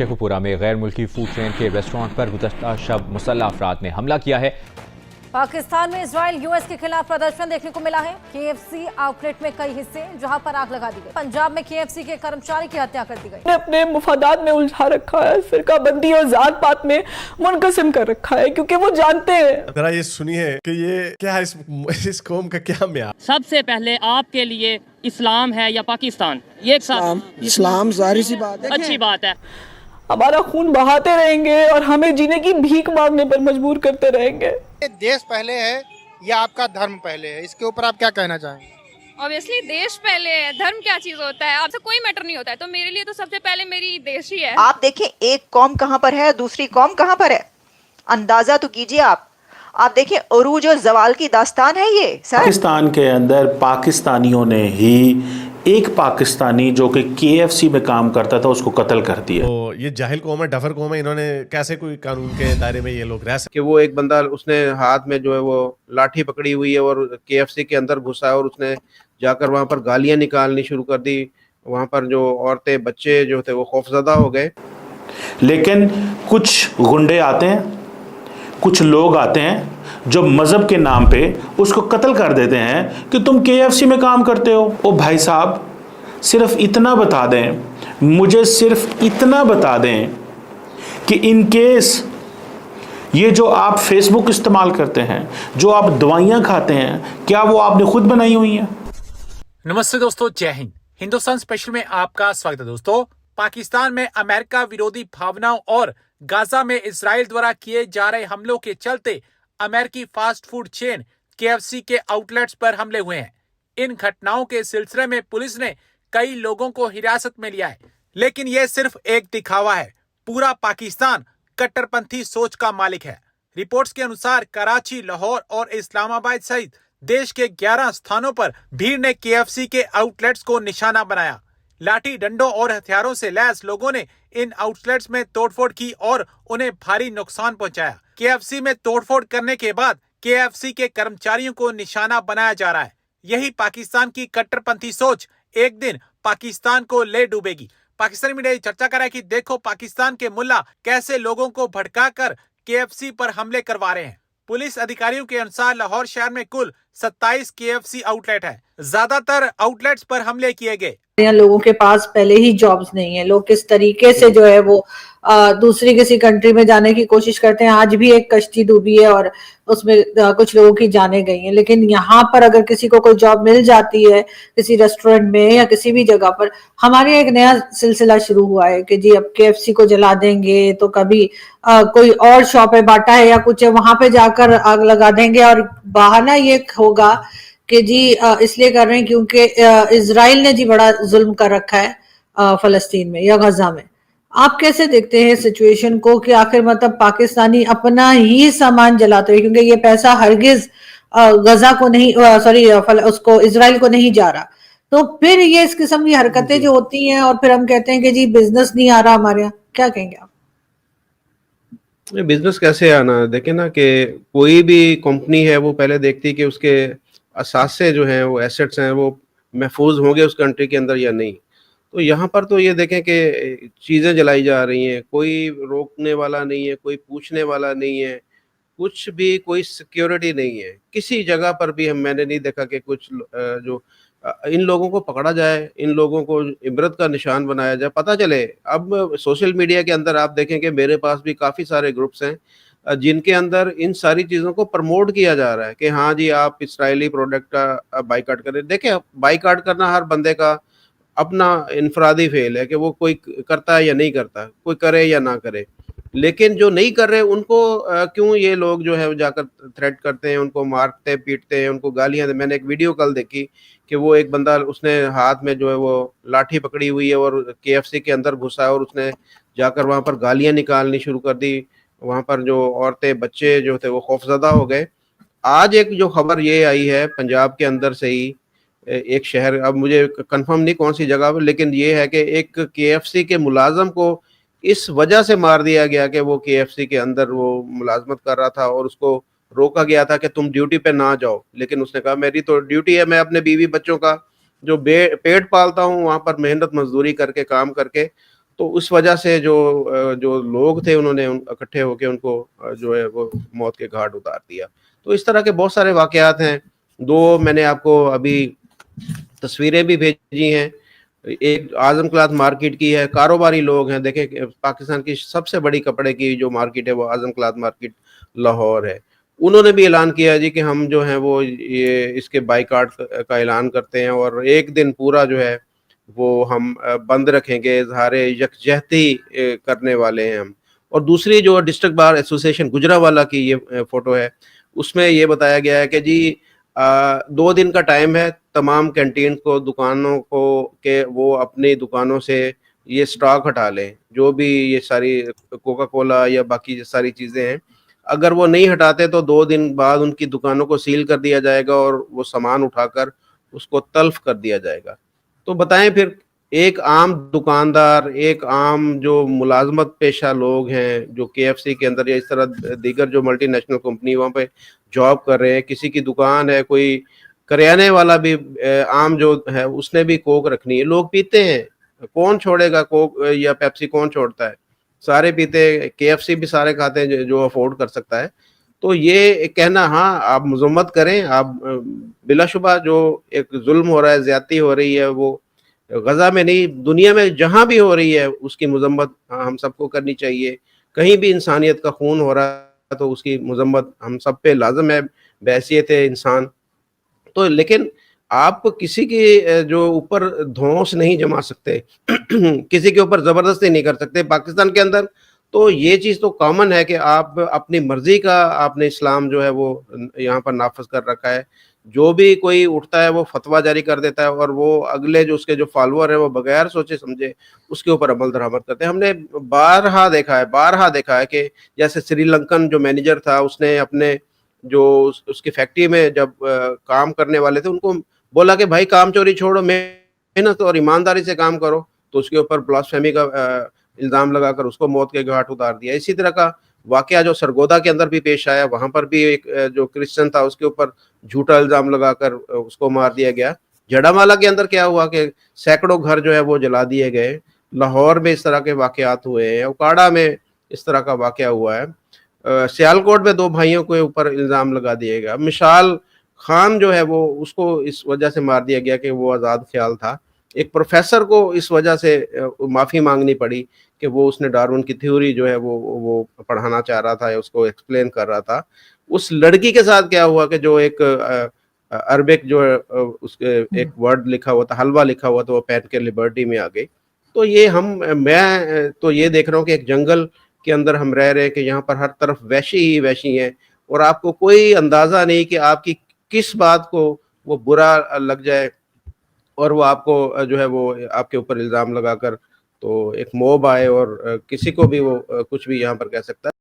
शेखुपुरा में गैर मुल्की फूड चेन के रेस्टोरेंट पर गुज़श्ता शब मुसल्लह अफराद ने हमला किया है। पाकिस्तान में इजराइल यूएस के खिलाफ प्रदर्शन देखने को मिला है। केएफसी आउटलेट में कई हिस्से जहां पर आग लगा दी गई। पंजाब में केएफसी के कर्मचारी की हत्या कर दी गई। अपने मुफादात में उलझा रखा है, फिरका बंदी और जात पात में मुनकसिम कर रखा है, क्योंकि वो जानते हैं। जरा ये सुनिए कि ये क्या है, इस कौम का क्या म्यार। सबसे पहले आपके लिए इस्लाम है या पाकिस्तान? ये इस्लाम जाहिर सी बात है, अच्छी बात है। हमारा खून बहाते रहेंगे और हमें जीने की भीख मांगने पर मजबूर करते रहेंगे। देश पहले है या आपका धर्म पहले है, इसके ऊपर आप क्या कहना चाहेंगे? ऑब्वियसली देश पहले है, धर्म क्या चीज होता है, आपसे कोई मैटर नहीं होता है। तो मेरे लिए तो सबसे पहले मेरी देश ही है। आप देखें एक कौम कहाँ पर है, दूसरी कौम कहाँ पर है, अंदाजा तो कीजिए आप देखें उरूज और जवाल की दास्तान है ये सर। पाकिस्तान के अंदर पाकिस्तानियों ने ही एक पाकिस्तानी जो कि केएफसी में काम करता था उसको कत्ल कर दिया। तो ये जाहिल कौम है, डफर कौम है, इन्होंने कैसे कोई कानून के दायरे में ये लोग रह सकते? कि वो एक बंदा उसने हाथ में जो है वो लाठी पकड़ी हुई है और केएफसी के अंदर घुसा है और उसने जाकर वहाँ पर गालियाँ निकालनी शुरू कर दी। वहाँ पर जो औरतें बच्चे जो थे वो खौफजदा हो गए। लेकिन कुछ गुंडे आते हैं, कुछ लोग आते हैं जो मज़हब के नाम पे उसको कत्ल कर देते हैं कि तुम केएफसी में काम करते हो। ओ भाई साहब, सिर्फ इतना बता दें, मुझे सिर्फ इतना बता दें कि इन केस ये जो आप फेसबुक इस्तेमाल करते हैं, जो आप दवाइयाँ खाते हैं, क्या वो आपने खुद बनाई हुई हैं? नमस्ते दोस्तों, जय हिंद। हिंदुस्तान स्पेशल में आपका स्वागत है। दोस्तों, पाकिस्तान में अमेरिका विरोधी भावनाओं और गाजा में इजराइल द्वारा किए जा रहे हमलों के चलते अमेरिकी फास्ट फूड चेन केएफसी के आउटलेट्स पर हमले हुए हैं। इन घटनाओं के सिलसिले में पुलिस ने कई लोगों को हिरासत में लिया है, लेकिन यह सिर्फ एक दिखावा है। पूरा पाकिस्तान कट्टरपंथी सोच का मालिक है। रिपोर्ट्स के अनुसार कराची, लाहौर और इस्लामाबाद सहित देश के 11 स्थानों पर भीड़ ने केएफसी के आउटलेट्स को निशाना बनाया। लाठी डंडों और हथियारों से लैस लोगों ने इन आउटलेट्स में तोड़फोड़ की और उन्हें भारी नुकसान पहुंचाया। केएफसी में तोड़फोड़ करने के बाद केएफसी के कर्मचारियों को निशाना बनाया जा रहा है। यही पाकिस्तान की कट्टरपंथी सोच एक दिन पाकिस्तान को ले डूबेगी। पाकिस्तानी मीडिया चर्चा कर रहा है कि देखो पाकिस्तान के मुल्ला कैसे लोगों को भड़काकर केएफसी पर हमले करवा रहे हैं। पुलिस अधिकारियों के अनुसार लाहौर शहर में कुल 27 केएफसी आउटलेट है। ज्यादातर आउटलेट्स पर हमले किए गए। यहाँ लोगों के पास पहले ही जॉब्स नहीं है, लोग किस तरीके से जो है वो दूसरी किसी कंट्री में जाने की कोशिश करते हैं। आज भी एक कश्ती डूबी है और उसमें कुछ लोगों की जानें गई हैं, लेकिन यहाँ पर अगर किसी को कोई जॉब मिल जाती है किसी रेस्टोरेंट में या किसी भी जगह पर, हमारे एक नया सिलसिला शुरू हुआ है कि जी अब केएफसी को जला देंगे, तो कभी कोई और शॉप है, बाटा है या कुछ है, वहां पे जाकर आग लगा देंगे। और बहाना ये होगा कि जी इसलिए कर रहे हैं क्योंकि इजराइल ने जी बड़ा जुल्म कर रखा है फलस्तीन में या गजा में। आप कैसे देखते हैं सिचुएशन को कि आखिर मतलब पाकिस्तानी अपना ही सामान जलाते हैं, क्योंकि ये पैसा हरगिज गजा को नहीं, उसको इजराइल को नहीं जा रहा। तो फिर ये इस किस्म की हरकतें जो होती हैं और फिर हम कहते हैं कि जी बिजनेस नहीं आ रहा हमारे यहाँ, क्या कहेंगे आप? बिजनेस कैसे आना, देखें ना कि कोई भी कंपनी है वो पहले देखती है कि उसके असासे जो हैं वो एसेट्स हैं वो महफूज होंगे उस कंट्री के अंदर या नहीं। तो यहाँ पर तो ये देखें कि चीज़ें जलाई जा रही हैं, कोई रोकने वाला नहीं है, कोई पूछने वाला नहीं है, कुछ भी कोई सिक्योरिटी नहीं है किसी जगह पर भी। मैंने नहीं देखा कि कुछ जो इन लोगों को पकड़ा जाए, इन लोगों को इबरत का निशान बनाया जाए, पता चले। अब सोशल मीडिया के अंदर आप देखें कि मेरे पास भी काफ़ी सारे ग्रुप्स हैं जिनके अंदर इन सारी चीज़ों को प्रमोट किया जा रहा है कि हाँ जी आप इसराइली प्रोडक्ट का बाइकाट करें। देखें, बाइकाट करना हर बंदे का अपना इनफरादी फेल है कि वो कोई करता है या नहीं करता, कोई करे या ना करे। लेकिन जो नहीं कर रहे उनको क्यों ये लोग जो है जाकर थ्रेट करते हैं, उनको मारते पीटते हैं, उनको गालियाँ दे। मैंने एक वीडियो कल देखी कि वो एक बंदा उसने हाथ में जो है वो लाठी पकड़ी हुई है और केएफसी के अंदर घुसा है और उसने जाकर वहाँ पर गालियाँ निकालनी शुरू कर दी। वहाँ पर जो औरतें बच्चे जो थे वो खौफजदा हो गए। आज एक जो खबर ये आई है पंजाब के अंदर से ही एक शहर, अब मुझे कंफर्म नहीं कौन सी जगह पर, लेकिन ये है कि एक केएफसी के मुलाजम को इस वजह से मार दिया गया कि वो केएफसी के अंदर वो मुलाजमत कर रहा था और उसको रोका गया था कि तुम ड्यूटी पे ना जाओ। लेकिन उसने कहा मेरी तो ड्यूटी है, मैं अपने बीवी बच्चों का जो पेट पालता हूँ वहाँ पर मेहनत मजदूरी करके काम करके, تو اس وجہ سے جو لوگ تھے انہوں نے اکٹھے ہو کے ان کو جو ہے وہ موت کے گھاٹ اتار دیا. تو اس طرح کے بہت سارے واقعات ہیں. 2 میں نے آپ کو ابھی تصویریں بھی بھیجی ہیں. ایک اعظم کلاتھ مارکیٹ کی ہے, کاروباری لوگ ہیں. دیکھیں پاکستان کی سب سے بڑی کپڑے کی جو مارکیٹ ہے وہ اعظم کلاتھ مارکیٹ لاہور ہے. انہوں نے بھی اعلان کیا جی کہ ہم جو ہیں وہ یہ اس کے بائیکاٹ کا اعلان کرتے ہیں اور ایک دن پورا جو ہے وہ ہم بند رکھیں گے. اظہار یکجہتی کرنے والے ہیں ہم. اور دوسری جو ڈسٹرکٹ بار ایسوسیشن گجرانوالہ کی یہ فوٹو ہے, اس میں یہ بتایا گیا ہے کہ جی 2 دن کا ٹائم ہے تمام کینٹین کو, دکانوں کو, کہ وہ اپنی دکانوں سے یہ سٹاک ہٹا لیں. جو بھی یہ ساری کوکا کولا یا باقی ساری چیزیں ہیں, اگر وہ نہیں ہٹاتے تو 2 دن بعد ان کی دکانوں کو سیل کر دیا جائے گا اور وہ سامان اٹھا کر اس کو تلف کر دیا جائے گا. تو بتائیں پھر ایک عام دکاندار, ایک عام جو ملازمت پیشہ لوگ ہیں جو KFC کے اندر یا اس طرح دیگر جو ملٹی نیشنل کمپنی وہاں پہ جاب کر رہے ہیں, کسی کی دکان ہے, کوئی کریانے والا بھی عام جو ہے اس نے بھی کوک رکھنی ہے. لوگ پیتے ہیں, کون چھوڑے گا کوک یا پیپسی, کون چھوڑتا ہے؟ سارے پیتے. KFC بھی سارے کھاتے ہیں جو افورڈ کر سکتا ہے. تو یہ کہنا ہاں آپ مذمت کریں, آپ بلا شبہ جو ایک ظلم ہو رہا ہے, زیادتی ہو رہی ہے, وہ غزہ میں نہیں دنیا میں جہاں بھی ہو رہی ہے اس کی مذمت ہم سب کو کرنی چاہیے. کہیں بھی انسانیت کا خون ہو رہا ہے تو اس کی مذمت ہم سب پہ لازم ہے بحیثیت انسان. تو لیکن آپ کسی کے جو اوپر دھونس نہیں جما سکتے, کسی کے اوپر زبردستی نہیں کر سکتے پاکستان کے اندر. تو یہ چیز تو کامن ہے کہ آپ اپنی مرضی کا آپ نے اسلام جو ہے وہ یہاں پر نافذ کر رکھا ہے. جو بھی کوئی اٹھتا ہے وہ فتویٰ جاری کر دیتا ہے اور وہ اگلے جو اس کے جو فالوور ہیں وہ بغیر سوچے سمجھے اس کے اوپر عمل درآمد کرتے ہیں. ہم نے بارہا دیکھا ہے کہ جیسے سری لنکن جو مینیجر تھا, اس نے اپنے جو اس کی فیکٹری میں جب کام کرنے والے تھے ان کو بولا کہ بھائی کام چوری چھوڑو, محنت اور ایمانداری سے کام کرو, تو اس کے اوپر بلاسفیمی کا الزام لگا کر اس کو موت کے گھاٹ اتار دیا. اسی طرح کا واقعہ جو سرگودا کے اندر بھی پیش آیا, وہاں پر بھی ایک جو کرسچن تھا اس کے اوپر جھوٹا الزام لگا کر اس کو مار دیا گیا. جھڑامالہ کے اندر کیا ہوا کہ سینکڑوں گھر جو ہے وہ جلا دیے گئے. لاہور میں اس طرح کے واقعات ہوئے ہیں, اوکاڑا میں اس طرح کا واقعہ ہوا ہے, سیالکوٹ میں 2 بھائیوں کے اوپر الزام لگا دیا گیا. مشال خان جو ہے وہ اس کو اس وجہ سے مار دیا گیا کہ وہ آزاد خیال تھا. ایک پروفیسر کو اس وجہ سے معافی مانگنی پڑی کہ وہ اس نے ڈارون کی تھیوری جو ہے وہ پڑھانا چاہ رہا تھا یا اس کو ایکسپلین کر رہا تھا. اس لڑکی کے ساتھ کیا ہوا کہ جو ایک عربک جو اس کے ایک ورڈ لکھا ہوا تھا, حلوہ لکھا ہوا تھا, وہ پہن کے لبرٹی میں آ گئی. تو یہ میں تو یہ دیکھ رہا ہوں کہ ایک جنگل کے اندر ہم رہ رہے ہیں کہ یہاں پر ہر طرف وحشی ہی وحشی ہیں اور آپ کو کوئی اندازہ نہیں کہ آپ کی کس بات کو وہ برا لگ جائے اور وہ آپ کو جو ہے وہ آپ کے اوپر الزام لگا کر تو ایک موب آئے اور کسی کو بھی وہ کچھ بھی یہاں پر کہہ سکتا ہے.